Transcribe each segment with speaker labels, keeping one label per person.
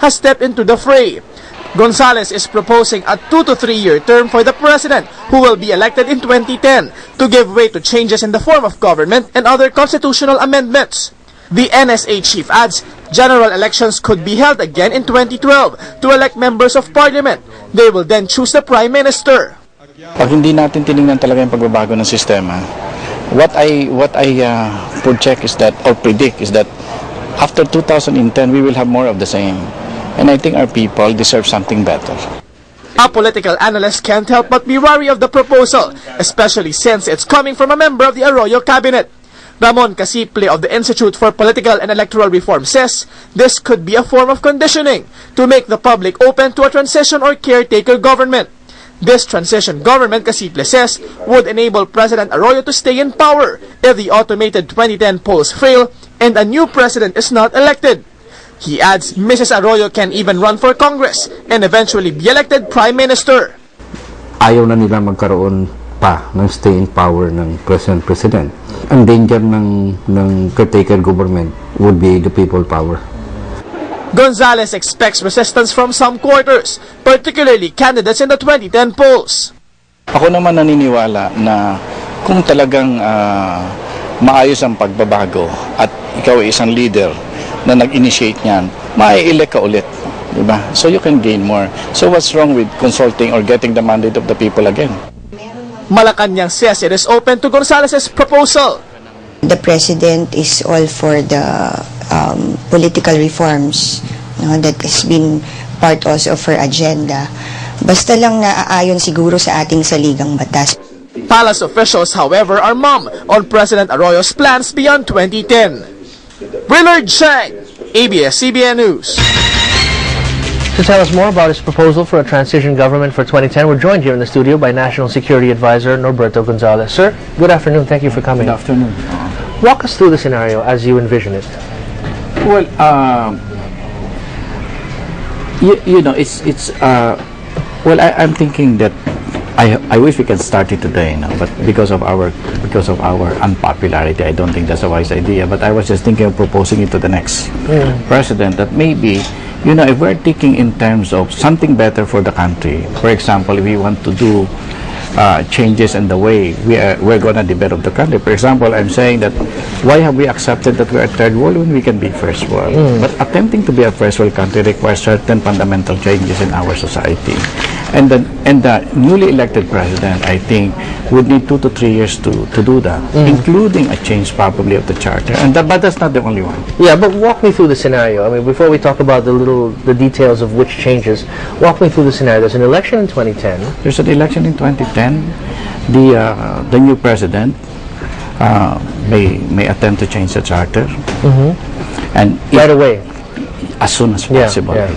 Speaker 1: has stepped into the fray. Gonzales is proposing a 2 to 3 year term for the president, who will be elected in 2010, to give way to changes in the form of government and other constitutional amendments. The NSA chief adds general elections could be held again in 2012 to elect members of parliament. They will then choose the prime minister.
Speaker 2: Pag hindi natin tinignan talaga yung pagbabago ng sistema, what I project is that, or predict is that after 2010 we will have more of the same. And I think our people deserve something better.
Speaker 1: A political analyst can't help but be wary of the proposal, especially since it's coming from a member of the Arroyo cabinet. Ramon Casiple of the Institute for Political and Electoral Reform says this could be a form of conditioning to make the public open to a transition or caretaker government. This transition government, Casiple says, would enable President Arroyo to stay in power if the automated 2010 polls fail and a new president is not elected. He adds Mrs. Arroyo can even run for Congress and eventually be elected Prime Minister.
Speaker 3: Ayaw na nila magkaroon pa ng stay in power ng President. Ang danger ng caretaker government would be the people power.
Speaker 1: Gonzales expects resistance from some quarters, particularly candidates in the 2010 polls.
Speaker 2: Ako naman naniniwala na kung talagang maayos ang pagbabago at ikaw ay isang leader na nag-initiate niyan, mai-elect ka ulit, diba? So you can gain more. So what's wrong with consulting or getting the mandate of the people again?
Speaker 1: Malacanang says it is open to Gonzales' proposal.
Speaker 4: The president is all for the political reforms, that has been part also of her agenda. Basta lang naaayon siguro sa ating saligang batas.
Speaker 1: Palace officials, however, are mum on President Arroyo's plans beyond 2010. Willard Chang, ABS-CBN News.
Speaker 5: To tell us more about his proposal for a transition government for 2010, we're joined here in the studio by National Security Advisor Norberto Gonzales. Sir, good afternoon. Thank you for coming.
Speaker 2: Good afternoon.
Speaker 5: Walk us through the scenario as you envision it.
Speaker 2: Well, you know, well, I'm thinking that I wish we can start it today, but because of our unpopularity, I don't think that's a wise idea. But I was just thinking of proposing it to the next president, that maybe, if we're thinking in terms of something better for the country, for example, if we want to do changes in the way we're going to develop the country. For example, I'm saying that why have we accepted that we're a third world when we can be first world? But attempting to be a first world country requires certain fundamental changes in our society. And the newly elected president, I think, would need 2 to 3 years to do that, including a change probably of the charter. But that's not the only one.
Speaker 5: Yeah, but walk me through the scenario. I mean, before we talk about the details of which changes, walk me through the scenario. There's an election in 2010.
Speaker 2: There's an election in 2010. The new president may attempt to change the charter, and
Speaker 5: right away,
Speaker 2: as soon as possible.
Speaker 5: Yeah.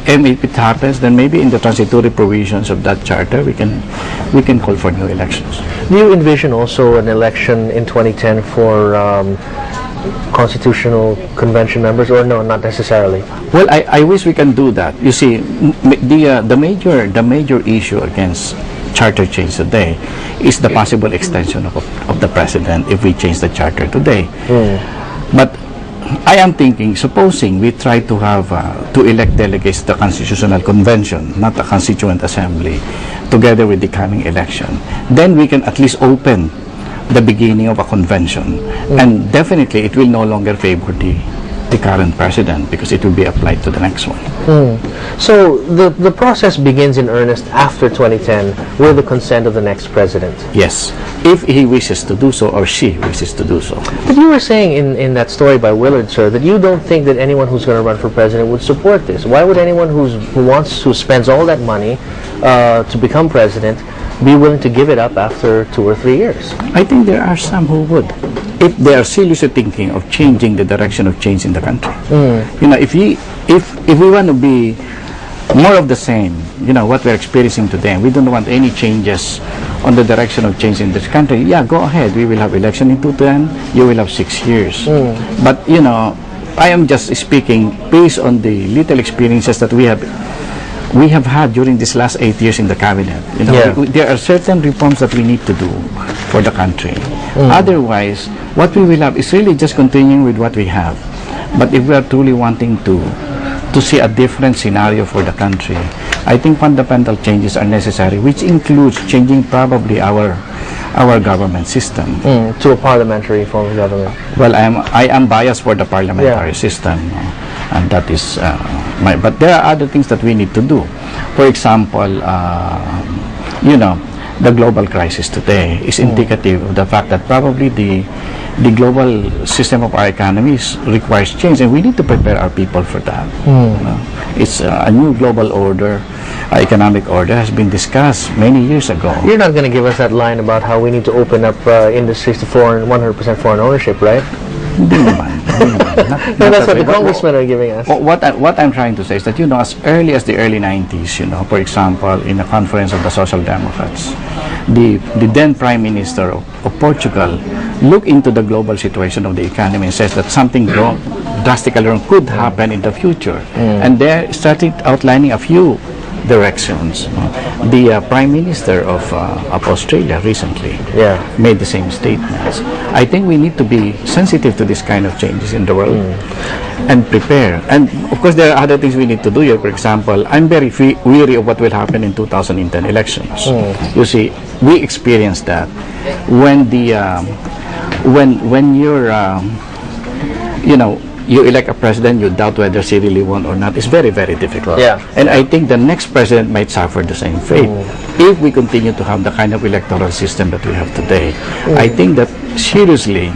Speaker 2: And if it happens, then maybe in the transitory provisions of that charter, we can call for new elections.
Speaker 5: Do you envision also an election in 2010 for constitutional convention members, or no, not necessarily?
Speaker 2: Well, I wish we can do that. You see, the major issue against charter change today is the possible extension of the president if we change the charter today. But I am thinking, supposing we try to have to elect delegates to the Constitutional Convention, not the Constituent Assembly, together with the coming election, then we can at least open the beginning of a convention, and definitely it will no longer favor the current president because it will be applied to the next one.
Speaker 5: So the process begins in earnest after 2010 with the consent of the next president.
Speaker 2: Yes, if he wishes to do so or she wishes to do so.
Speaker 5: But you were saying in that story by Willard, sir, that you don't think that anyone who's going to run for president would support this. Why would anyone who spends all that money to become president be willing to give it up after 2 or 3 years?
Speaker 2: I think there are some who would, if they are seriously thinking of changing the direction of change in the country. If we want to be more of the same, what we're experiencing today, and we don't want any changes on the direction of change in this country, yeah, go ahead. We will have election in 2010. You will have 6 years. But I am just speaking based on the little experiences that we have had during these last 8 years in the cabinet. There are certain reforms that we need to do for the country. Otherwise, what we will have is really just continuing with what we have. But if we are truly wanting to to see a different scenario for the country, I think fundamental changes are necessary, which includes changing probably our government system.
Speaker 5: To a parliamentary form of government.
Speaker 2: Well, I am biased for the parliamentary system, and that is but there are other things that we need to do. For example, you know, the global crisis today is indicative of the fact that probably the global system of our economies requires change, and we need to prepare our people for that. You know? It's a new global order, economic order has been discussed many years ago.
Speaker 5: You're not going to give us that line about how we need to open up industries to 100% foreign ownership, right?
Speaker 2: Hindi naman.
Speaker 5: No, that's what the congressmen are giving us.
Speaker 2: What I'm trying to say is that, you know, as early as the early 90s, you know, for example, in a conference of the Social Democrats, the then Prime Minister of Portugal looked into the global situation of the economy and says that something drastically wrong could happen in the future. And they started outlining a few directions. The Prime Minister of Australia recently made the same statements. I think we need to be sensitive to this kind of changes in the world and prepare. And of course, there are other things we need to do here. For example, I'm very weary of what will happen in 2010 elections. You see, we experienced that when the when you're you know, you elect a president, you doubt whether she really won or not. It's very, very difficult. And I think the next president might suffer the same fate if we continue to have the kind of electoral system that we have today. I think that seriously,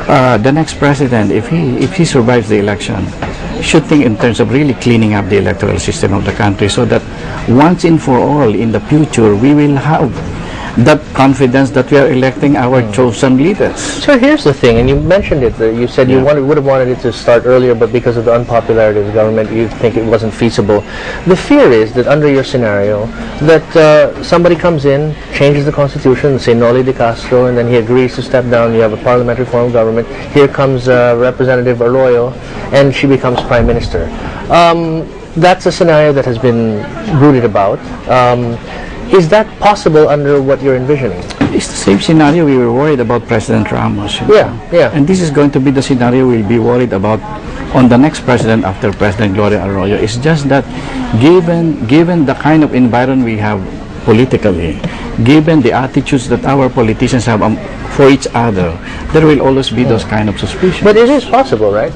Speaker 2: the next president, if he survives the election, should think in terms of really cleaning up the electoral system of the country, so that once and for all in the future we will have that confidence that we are electing our chosen leaders.
Speaker 5: So here's the thing, and you mentioned it, you said you would have wanted it to start earlier, but because of the unpopularity of the government, you think it wasn't feasible. The fear is that under your scenario, that somebody comes in, changes the constitution, say Noli de Castro, and then he agrees to step down, you have a parliamentary form of government, here comes Representative Arroyo, and she becomes Prime Minister. That's a scenario that has been brooded about. Is that possible under what you're envisioning?
Speaker 2: It's the same scenario we were worried about President Ramos. You know? And this is going to be the scenario we'll be worried about on the next president after President Gloria Arroyo. It's just that given the kind of environment we have politically, given the attitudes that our politicians have for each other, there will always be those kind of suspicions.
Speaker 5: But it is possible, right?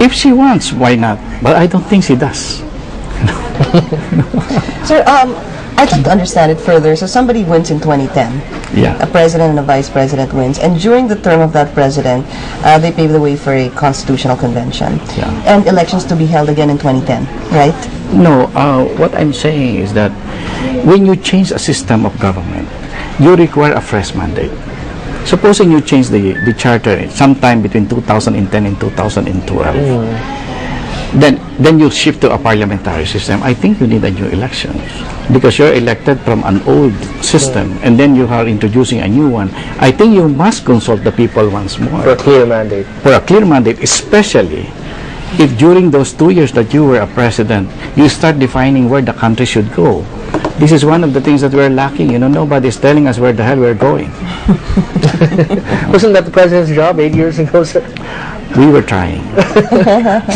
Speaker 2: If she wants, why not? But I don't think she does.
Speaker 6: Sir, I'd like to understand it further. So somebody wins in 2010. A president and a vice president wins. And during the term of that president, they pave the way for a constitutional convention. And elections to be held again in 2010, right?
Speaker 2: No, what I'm saying is that when you change a system of government, you require a fresh mandate. Supposing you change the charter sometime between 2010 and 2012. Then you shift to a parliamentary system. I think you need a new elections because you're elected from an old system and then you are introducing a new one. I think you must consult the people once more.
Speaker 5: For a clear mandate.
Speaker 2: For a clear mandate, especially if during those 2 years that you were a president, you start defining where the country should go. This is one of the things that we're lacking. You know, nobody's telling us where the hell we're going.
Speaker 5: Wasn't that the president's job 8 years ago, sir?
Speaker 2: We were trying.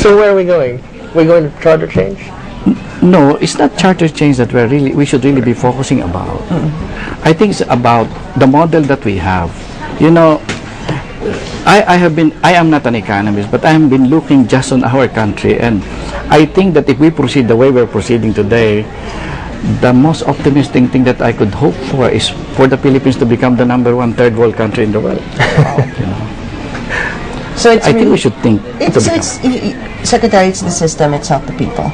Speaker 5: So where are we going? We're going to charter change?
Speaker 2: No, it's not charter change that we should really be focusing about. I think it's about the model that we have. You know, I am not an economist, but I have been looking just on our country, and I think that if we proceed the way we're proceeding today, the most optimistic thing that I could hope for is for the Philippines to become the #1 third world country in the world. You know?
Speaker 6: So I
Speaker 2: think we should think.
Speaker 6: Secretary, it's the system, it's not the people.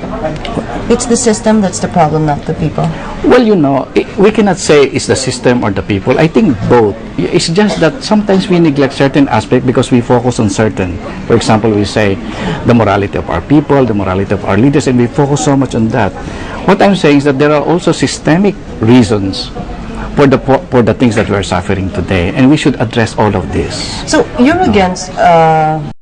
Speaker 6: It's the system that's the problem, not the people.
Speaker 2: Well, you know, we cannot say it's the system or the people. I think both. It's just that sometimes we neglect certain aspects because we focus on certain. For example, we say the morality of our people, the morality of our leaders, and we focus so much on that. What I'm saying is that there are also systemic reasons for the things that we're suffering today, and we should address all of this.
Speaker 6: So you're against